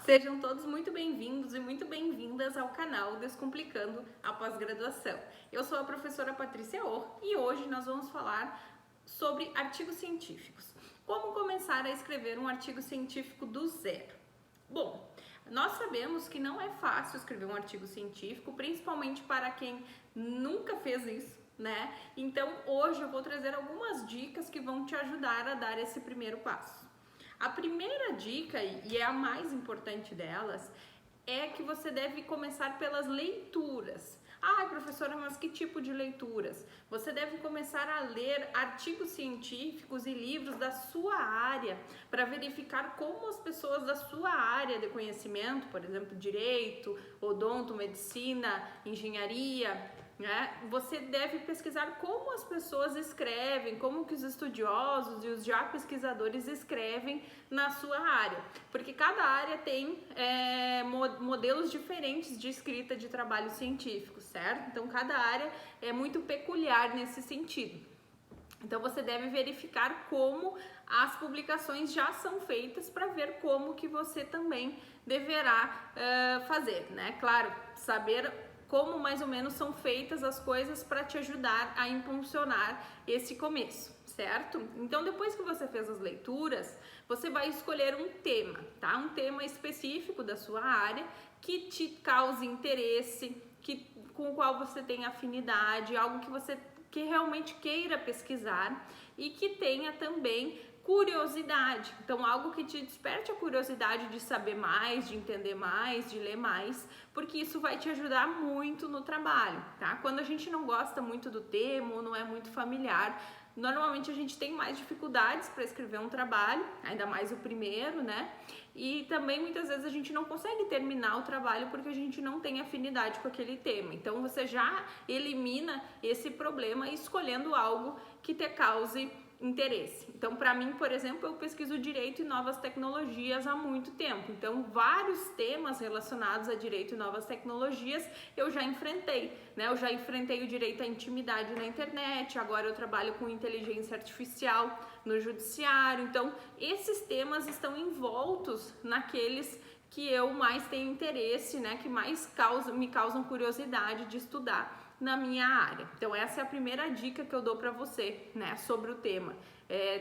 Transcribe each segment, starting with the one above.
Sejam todos muito bem-vindos e muito bem-vindas ao canal Descomplicando a Pós-Graduação. Eu sou a professora Patrícia Orr e hoje nós vamos falar sobre artigos científicos. Como começar a escrever um artigo científico do zero? Bom, nós sabemos que não é fácil escrever um artigo científico, principalmente para quem nunca fez isso, né? Então hoje eu vou trazer algumas dicas que vão te ajudar a dar esse primeiro passo. A primeira dica, e é a mais importante delas, é que você deve começar pelas leituras. Ah, professora, mas que tipo de leituras? Você deve começar a ler artigos científicos e livros da sua área para verificar como as pessoas da sua área de conhecimento, por exemplo, direito, odonto, medicina, engenharia, né? Você deve pesquisar como as pessoas escrevem, como que os estudiosos e os já pesquisadores escrevem na sua área, porque cada área tem modelos diferentes de escrita de trabalho científico, certo? Então cada área é muito peculiar nesse sentido. Então você deve verificar como as publicações já são feitas para ver como que você também deverá fazer, né? Claro, saber como mais ou menos são feitas as coisas para te ajudar a impulsionar esse começo, certo? Então depois que você fez as leituras, você vai escolher um tema, tá? Um tema específico da sua área que te cause interesse, com o qual você tem afinidade, algo que você realmente queira pesquisar e que tenha também curiosidade. Então, algo que te desperte a curiosidade de saber mais, de entender mais, de ler mais, porque isso vai te ajudar muito no trabalho, tá? Quando a gente não gosta muito do tema ou não é muito familiar, normalmente a gente tem mais dificuldades para escrever um trabalho, ainda mais o primeiro, né? E também muitas vezes a gente não consegue terminar o trabalho porque a gente não tem afinidade com aquele tema. Então você já elimina esse problema escolhendo algo que te cause interesse. Então, para mim, por exemplo, eu pesquiso direito e novas tecnologias há muito tempo. Então, vários temas relacionados a direito e novas tecnologias eu já enfrentei, né? Eu já enfrentei o direito à intimidade na internet, agora eu trabalho com inteligência artificial no judiciário. Então, esses temas estão envoltos naqueles que eu mais tenho interesse, né? Que mais me causam curiosidade de estudar na minha área. Então essa é a primeira dica que eu dou para você, né, sobre o tema.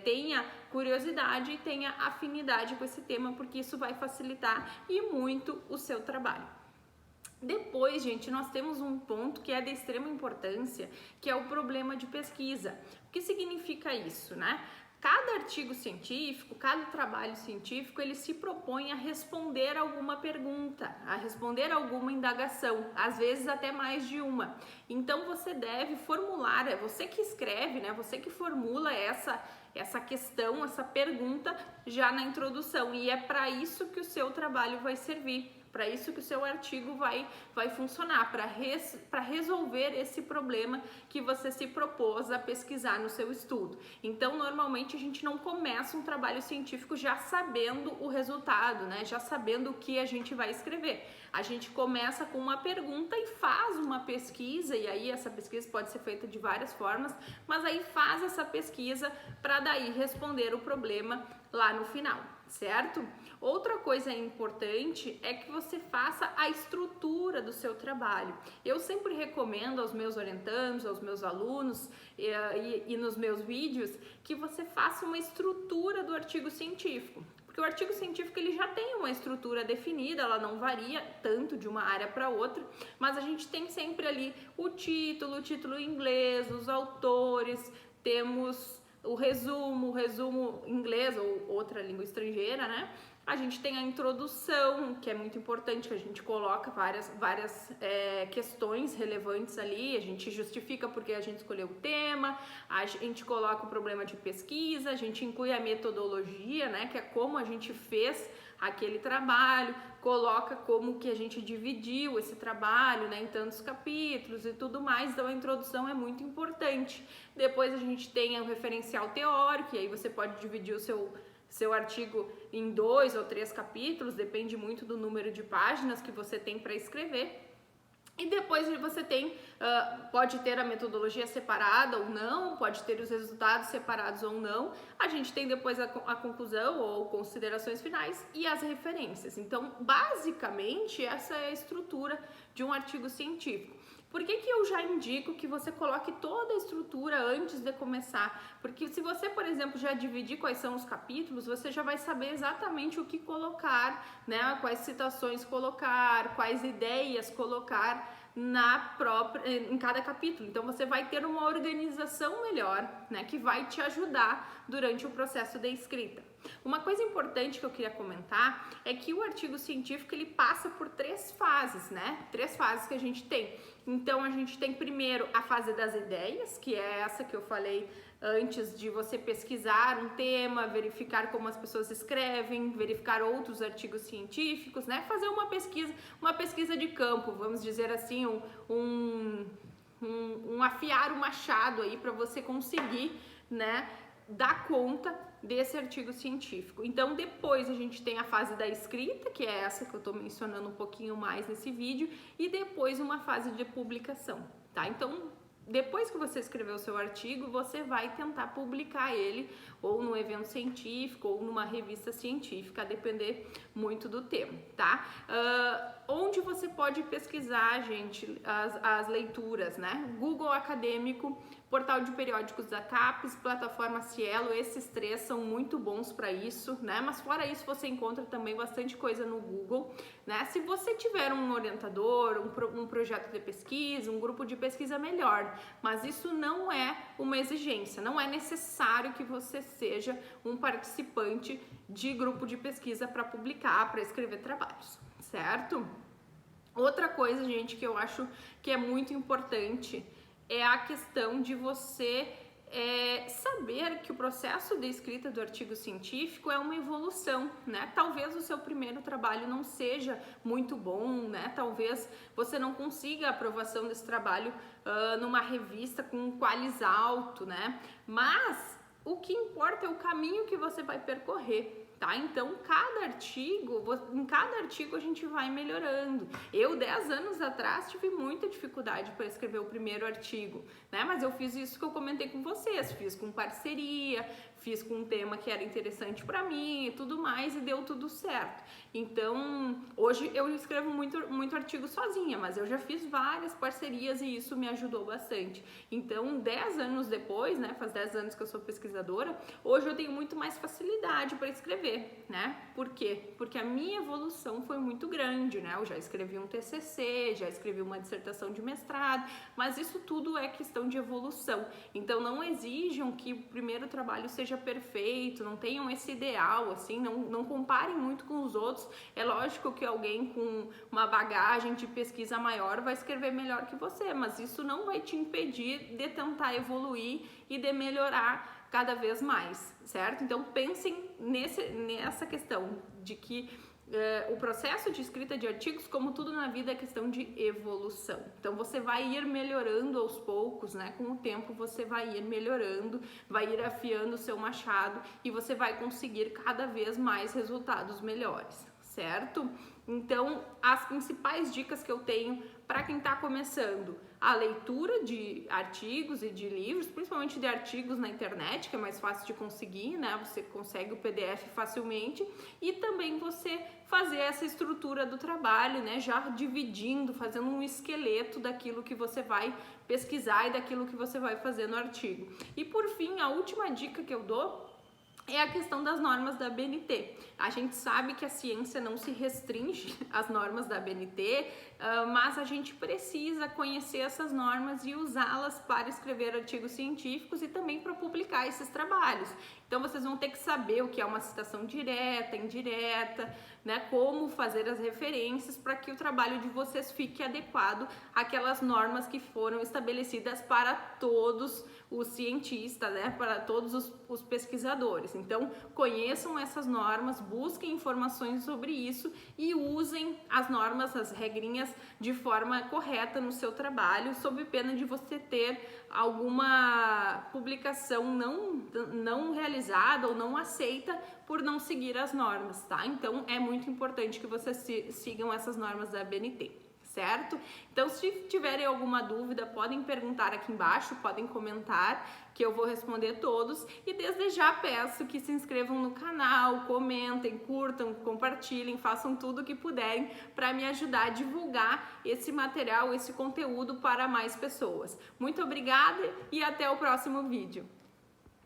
Tenha curiosidade e tenha afinidade com esse tema, porque isso vai facilitar e muito o seu trabalho. Depois, gente, nós temos um ponto que é de extrema importância, que é o problema de pesquisa. O que significa isso, né? Cada artigo científico, cada trabalho científico, ele se propõe a responder alguma pergunta, a responder alguma indagação, às vezes até mais de uma. Então você deve formular, é você que escreve, né? Você que formula essa questão, essa pergunta já na introdução, e é para isso que o seu trabalho vai servir. Para isso que o seu artigo vai funcionar, para resolver esse problema que você se propôs a pesquisar no seu estudo. Então, normalmente a gente não começa um trabalho científico já sabendo o resultado, né? Já sabendo o que a gente vai escrever. A gente começa com uma pergunta e faz uma pesquisa, e aí essa pesquisa pode ser feita de várias formas, mas aí faz essa pesquisa para daí responder o problema lá no final, certo? Outra coisa importante é que você faça a estrutura do seu trabalho. Eu sempre recomendo aos meus orientandos, aos meus alunos e nos meus vídeos que você faça uma estrutura do artigo científico. Porque o artigo científico ele já tem uma estrutura definida, ela não varia tanto de uma área para outra, mas a gente tem sempre ali o título em inglês, os autores, temos o resumo em inglês ou outra língua estrangeira, né? A gente tem a introdução, que é muito importante, que a gente coloca várias questões relevantes ali, a gente justifica porque a gente escolheu o tema, a gente coloca o problema de pesquisa, a gente inclui a metodologia, né, que é como a gente fez aquele trabalho, coloca como que a gente dividiu esse trabalho, né, em tantos capítulos e tudo mais. Então a introdução é muito importante. Depois a gente tem o referencial teórico, e aí você pode dividir o seu artigo em 2 ou 3 capítulos, depende muito do número de páginas que você tem para escrever. E depois você tem, pode ter a metodologia separada ou não, pode ter os resultados separados ou não. A gente tem depois a conclusão ou considerações finais e as referências. Então, basicamente, essa é a estrutura de um artigo científico. Por que eu já indico que você coloque toda a estrutura antes de começar? Porque se você, por exemplo, já dividir quais são os capítulos, você já vai saber exatamente o que colocar, né? Quais citações colocar, quais ideias colocar em cada capítulo. Então você vai ter uma organização melhor, né? Que vai te ajudar durante o processo de escrita. Uma coisa importante que eu queria comentar é que o artigo científico ele passa por 3 fases, né? 3 fases que a gente tem. Então a gente tem primeiro a fase das ideias, que é essa que eu falei antes, de você pesquisar um tema, verificar como as pessoas escrevem, verificar outros artigos científicos, né? Fazer uma pesquisa de campo, vamos dizer assim, afiar o machado aí para você conseguir, né, dar conta desse artigo científico. Então depois a gente tem a fase da escrita, que é essa que eu estou mencionando um pouquinho mais nesse vídeo, e depois uma fase de publicação, tá? Então depois que você escreveu o seu artigo, você vai tentar publicar ele ou num evento científico ou numa revista científica, a depender muito do tema, tá? Onde você pode pesquisar, gente, as leituras, né? Google Acadêmico, Portal de Periódicos da CAPES, plataforma Cielo, esses 3 são muito bons para isso, né? Mas fora isso você encontra também bastante coisa no Google, né? Se você tiver um orientador, um projeto de pesquisa, um grupo de pesquisa, melhor, mas isso não é uma exigência, não é necessário que você seja um participante de grupo de pesquisa para publicar, para escrever trabalhos, certo? Outra coisa, gente, que eu acho que é muito importante é a questão de você saber que o processo de escrita do artigo científico é uma evolução, né? Talvez o seu primeiro trabalho não seja muito bom, né? Talvez você não consiga a aprovação desse trabalho numa revista com um qualis alto, né? Mas o que importa é o caminho que você vai percorrer. Tá? Então, em cada artigo a gente vai melhorando. Eu, 10 anos atrás, tive muita dificuldade para escrever o primeiro artigo, né? Mas eu fiz isso que eu comentei com vocês, fiz com parceria, fiz com um tema que era interessante para mim e tudo mais, e deu tudo certo. Então, hoje eu escrevo muito artigo sozinha, mas eu já fiz várias parcerias e isso me ajudou bastante. Então, 10 anos depois, né, faz 10 anos que eu sou pesquisadora, hoje eu tenho muito mais facilidade para escrever, né? Por quê? Porque a minha evolução foi muito grande, né? Eu já escrevi um TCC, já escrevi uma dissertação de mestrado, mas isso tudo é questão de evolução. Então, não exijam que o primeiro trabalho seja perfeito, não tenham esse ideal, assim, não comparem muito com os outros. É lógico que alguém com uma bagagem de pesquisa maior vai escrever melhor que você, mas isso não vai te impedir de tentar evoluir e de melhorar cada vez mais, certo? Então pensem nessa questão de que o processo de escrita de artigos, como tudo na vida, é questão de evolução. Então você vai ir melhorando aos poucos, né? Com o tempo você vai ir melhorando, vai ir afiando o seu machado e você vai conseguir cada vez mais resultados melhores, certo? Então, as principais dicas que eu tenho para quem está começando: a leitura de artigos e de livros, principalmente de artigos na internet, que é mais fácil de conseguir, né? Você consegue o PDF facilmente, e também você fazer essa estrutura do trabalho, né? Já dividindo, fazendo um esqueleto daquilo que você vai pesquisar e daquilo que você vai fazer no artigo. E por fim, a última dica que eu dou é a questão das normas da ABNT. A gente sabe que a ciência não se restringe às normas da ABNT, mas a gente precisa conhecer essas normas e usá-las para escrever artigos científicos e também para publicar esses trabalhos. Então vocês vão ter que saber o que é uma citação direta, indireta, né? Como fazer as referências para que o trabalho de vocês fique adequado àquelas normas que foram estabelecidas para todos os cientistas, né? Para todos os pesquisadores. Então conheçam essas normas, busquem informações sobre isso e usem as normas, as regrinhas de forma correta no seu trabalho, sob pena de você ter alguma publicação não realizada ou não aceita por não seguir as normas, tá? Então é muito importante que vocês sigam essas normas da ABNT, certo? Então, se tiverem alguma dúvida, podem perguntar aqui embaixo, podem comentar, que eu vou responder todos. E desde já peço que se inscrevam no canal, comentem, curtam, compartilhem, façam tudo o que puderem para me ajudar a divulgar esse material, esse conteúdo para mais pessoas. Muito obrigada e até o próximo vídeo.